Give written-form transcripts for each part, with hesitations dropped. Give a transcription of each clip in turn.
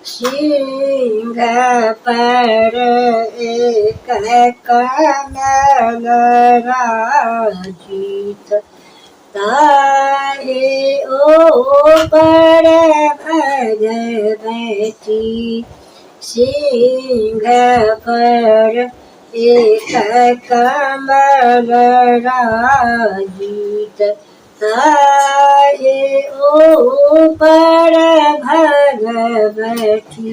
सिंह पर एक कमल राजित ताहि ऊपर भगवती सिंह पर एक कमल राजित ताहि ऊपर भगवती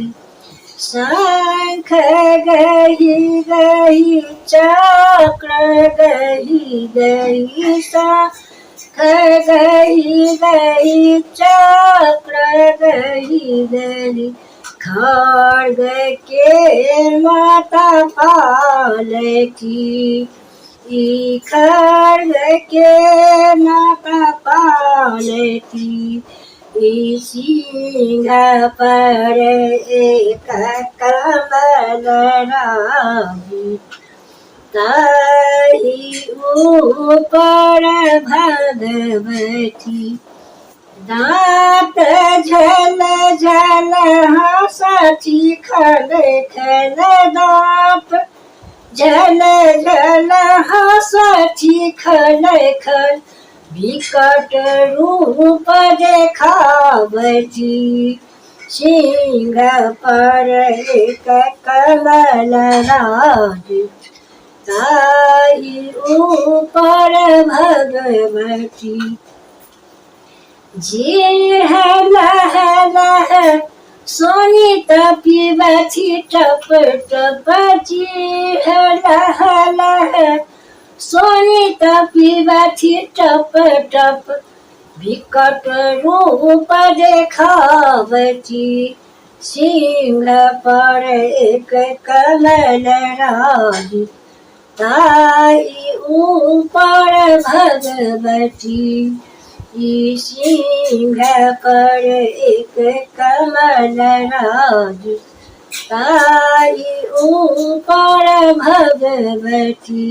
शंख गही गही चक्र गही गही शंख गही गही चक्र गही गही खड्ग के माता पालकी खड्ग के माता पालकी सिंह पर एक कमल राजित ताहि ऊपर भगवती दाँत झल झल हँसती खल खल दाँत झल झल हँसती खल खल विकट रूप देखावती सिंह पर एक कमल राजित ताहि ऊपर भगवती जे लह लह सोनित पिबथि टप टप जे लह लह सोनित पिबथि टप टप विकट रूप देखावती सिंह पर एक कमल राजित ताहि ऊपर भगवती सिंह पर एक कमल राजित ताहि ऊपर भगवती।